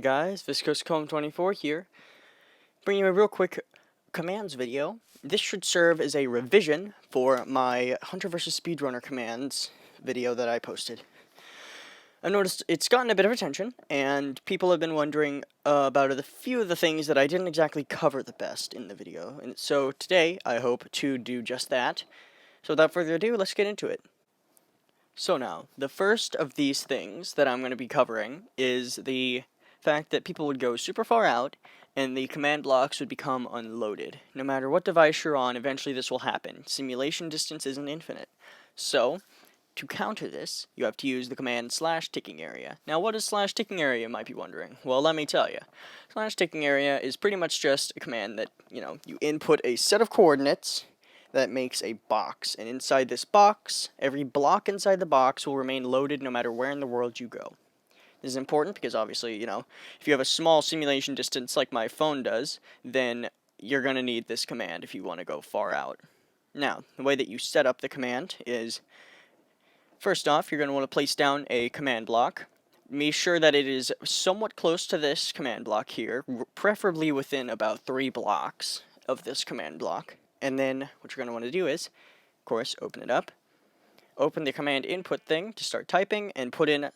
guys, ViscosComb24 here, bringing you a real quick commands video. This should serve as a revision for my Hunter vs. Speedrunner commands video that I posted. I've noticed it's gotten a bit of attention, and people have been wondering about a few of the things that I didn't exactly cover the best in the video. And so today, I hope to do just that. So without further ado, let's get into it. So now, the first of these things that I'm going to be covering is the fact that people would go super far out and the command blocks would become unloaded. No matter what device you're on, eventually this will happen. Simulation distance isn't infinite. So, to counter this, you have to use the command /ticking area. Now, what is /ticking area, you might be wondering? Well, let me tell you. /ticking area is pretty much just a command that, you input a set of coordinates that makes a box, and inside this box, every block inside the box will remain loaded no matter where in the world you go. This is important because obviously, if you have a small simulation distance like my phone does, then you're going to need this command if you want to go far out. Now, the way that you set up the command is, first off, you're going to want to place down a command block. Make sure that it is somewhat close to this command block here, preferably within about 3 blocks of this command block. And then what you're going to want to do is, of course, open it up. Open the command input thing to start typing and put in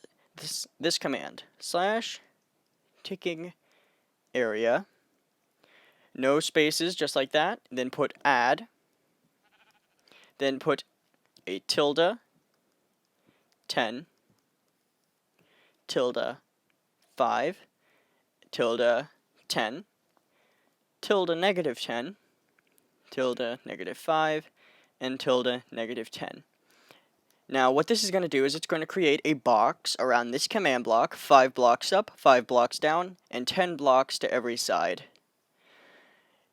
this command, /ticking area. No spaces, just like that. Then put add. Then put a tilde 10, tilde 5, tilde 10, tilde negative 10, tilde negative 5, and tilde negative 10. Now, what this is going to do is it's going to create a box around this command block, 5 blocks up, 5 blocks down, and 10 blocks to every side.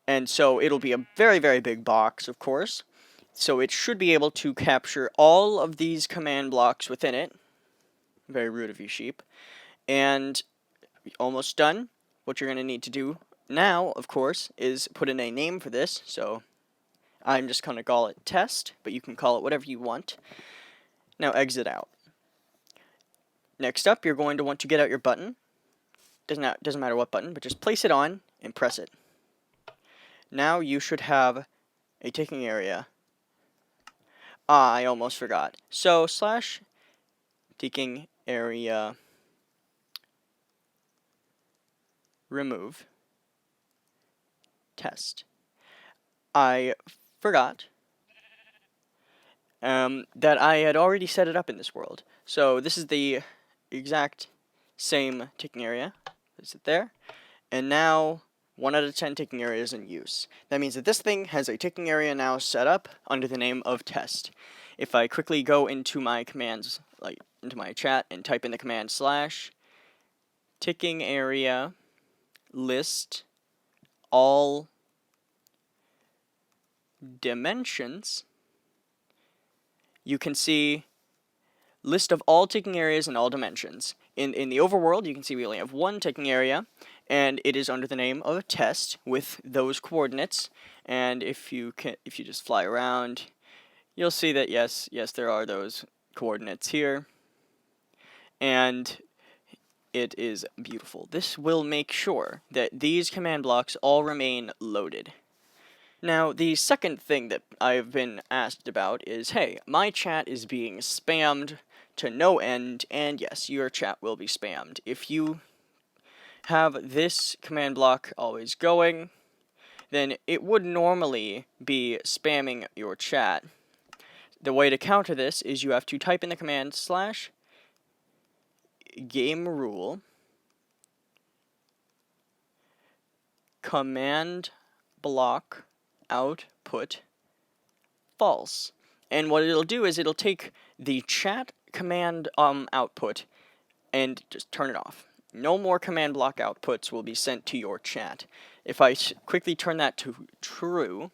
And so it'll be a very, very big box, of course. So it should be able to capture all of these command blocks within it. Very rude of you, sheep. And almost done. What you're going to need to do now, of course, is put in a name for this. So I'm just going to call it test, but you can call it whatever you want. Now exit out. Next up, you're going to want to get out your button. Doesn't matter what button, but just place it on and press it. Now you should have a ticking area. I almost forgot. So /ticking area remove test. I forgot that I had already set it up in this world. So this is the exact same ticking area. Is it there? And now 1 out of 10 ticking areas in use. That means that this thing has a ticking area now set up under the name of test. If I quickly go into my commands, like into my chat, and type in the command /ticking area list all dimensions, you can see list of all ticking areas and all dimensions. In the overworld, you can see we only have 1 ticking area, and it is under the name of a test with those coordinates. And if you just fly around, you'll see that yes, there are those coordinates here, and it is beautiful. This will make sure that these command blocks all remain loaded. Now, the second thing that I've been asked about is, hey, my chat is being spammed to no end, and yes, your chat will be spammed. If you have this command block always going, then it would normally be spamming your chat. The way to counter this is you have to type in the command /game_rule command block output false. And what it'll do is it'll take the chat command output and just turn it off. No more command block outputs will be sent to your chat. If I quickly turn that to true,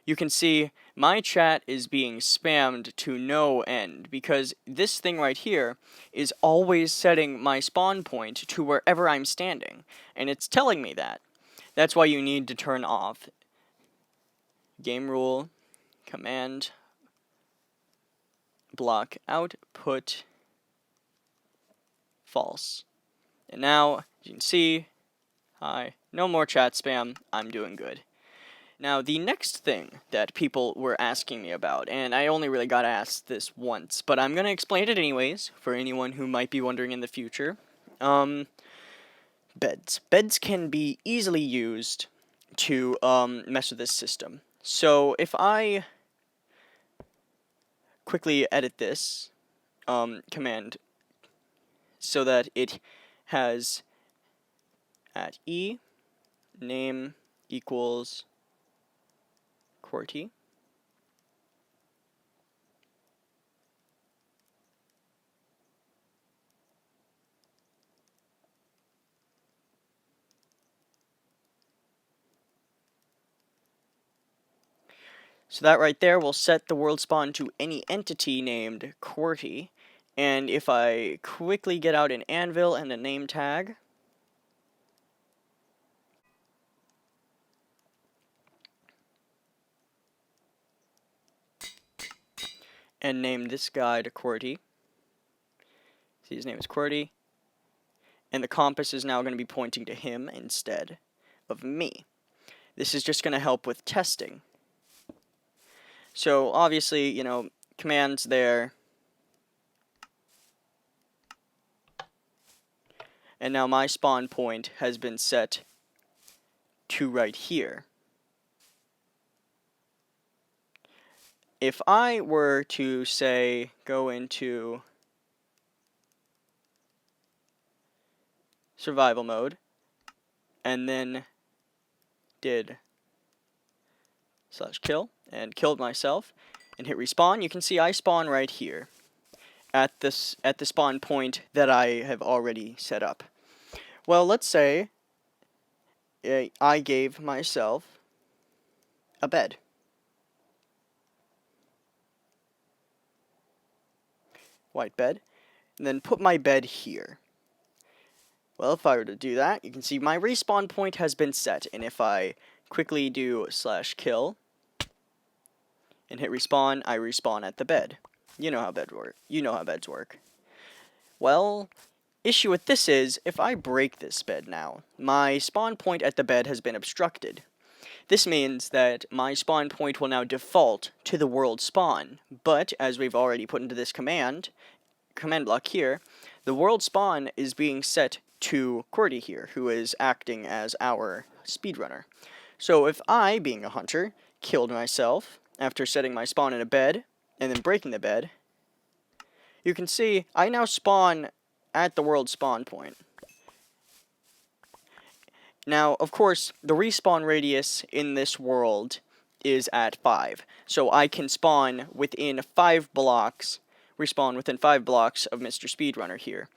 you can see my chat is being spammed to no end because this thing right here is always setting my spawn point to wherever I'm standing, and it's telling me that. That's why you need to turn off game rule command block output false. And now, as you can see, hi, no more chat spam, I'm doing good. Now, the next thing that people were asking me about, and I only really got asked this once, but I'm going to explain it anyways, for anyone who might be wondering in the future. Beds. Beds can be easily used to mess with this system. So if I quickly edit this command so that it has at e name equals QWERTY. So that right there will set the world spawn to any entity named QWERTY. And if I quickly get out an anvil and a name tag, and name this guy to QWERTY, see his name is QWERTY, and the compass is now going to be pointing to him instead of me. This is just going to help with testing. So obviously, you know, commands there. And now my spawn point has been set to right here. If I were to, say, go into survival mode, and then did /kill, and killed myself, and hit respawn, you can see I spawn right here, at the spawn point that I have already set up. Well, let's say I gave myself a bed. White bed, and then put my bed here. Well, if I were to do that, you can see my respawn point has been set, and if I quickly do /kill and hit respawn, I respawn at the bed. You know how beds work. Well, issue with this is, if I break this bed now, my spawn point at the bed has been obstructed. This means that my spawn point will now default to the world spawn, but as we've already put into this command block here, the world spawn is being set to QWERTY here, who is acting as our speedrunner. So if I, being a hunter, killed myself after setting my spawn in a bed, and then breaking the bed, you can see I now spawn at the world spawn point. Now, of course, the respawn radius in this world is at 5, so I can spawn within 5 blocks, respawn within 5 blocks of Mr. Speedrunner here.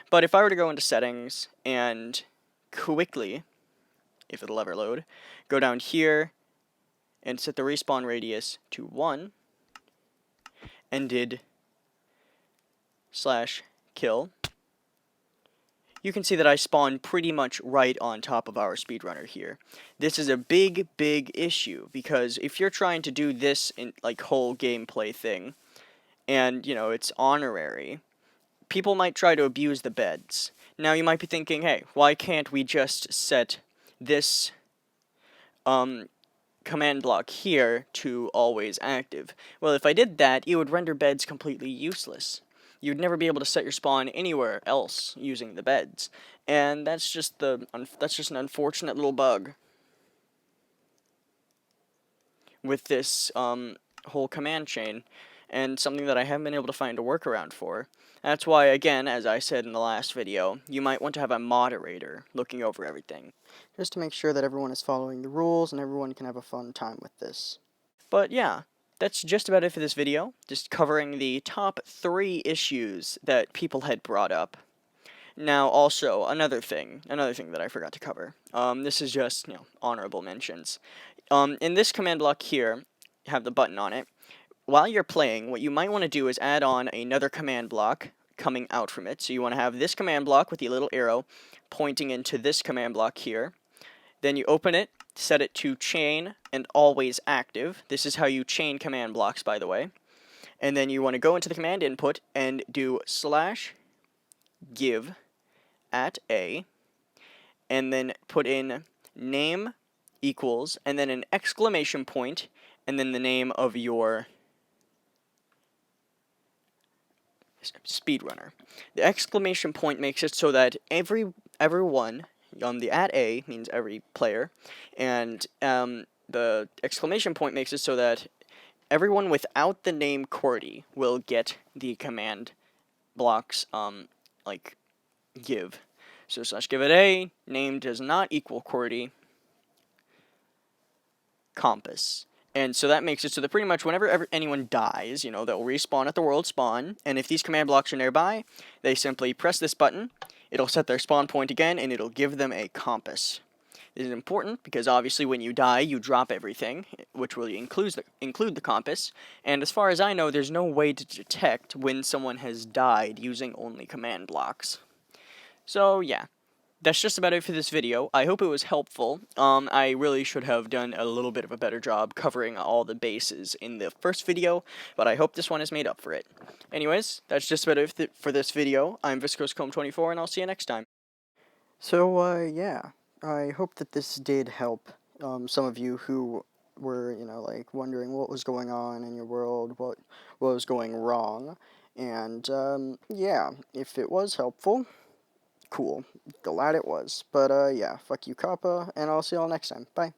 But if I were to go into settings and quickly, if it'll ever load, go down here and set the respawn radius to 1, and did /kill, you can see that I spawn pretty much right on top of our speedrunner here. This is a big issue, because if you're trying to do this in like whole gameplay thing, and you know it's honorary, people might try to abuse the beds. Now you might be thinking, hey, why can't we just set this command block here to always active? Well, if I did that, it would render beds completely useless. You'd never be able to set your spawn anywhere else using the beds, and that's just an unfortunate little bug with this whole command chain, and something that I haven't been able to find a workaround for. That's why, again, as I said in the last video, you might want to have a moderator looking over everything, just to make sure that everyone is following the rules and everyone can have a fun time with this. But yeah, that's just about it for this video, just covering the top 3 issues that people had brought up. Now, also, another thing that I forgot to cover. This is just, you know, honorable mentions. In this command block here, have the button on it. While you're playing, what you might want to do is add on another command block coming out from it. So you want to have this command block with the little arrow pointing into this command block here. Then you open it, set it to chain and always active. This is how you chain command blocks, by the way. and then you want to go into the command input and do /give at a, and then put in name equals, and then an exclamation point, and then the name of your speedrunner. The exclamation point makes it so that everyone, the at a means every player, and the exclamation point makes it so that everyone without the name Cordy will get the command blocks, like give. So /give at a, name does not equal Cordy, compass. And so that makes it so that pretty much whenever anyone dies, they'll respawn at the world spawn, and if these command blocks are nearby, they simply press this button, it'll set their spawn point again, and it'll give them a compass. This is important because obviously when you die, you drop everything, which will include the compass, and as far as I know, there's no way to detect when someone has died using only command blocks. So yeah. That's just about it for this video. I hope it was helpful. I really should have done a little bit of a better job covering all the bases in the first video, but I hope this one has made up for it. Anyways, that's just about it for this video. I'm ViscosComb24, and I'll see you next time. So, yeah. I hope that this did help some of you who were, like, wondering what was going on in your world, what was going wrong. And, yeah, if it was helpful, cool. Glad it was. But, yeah, fuck you, Kappa, and I'll see y'all next time. Bye.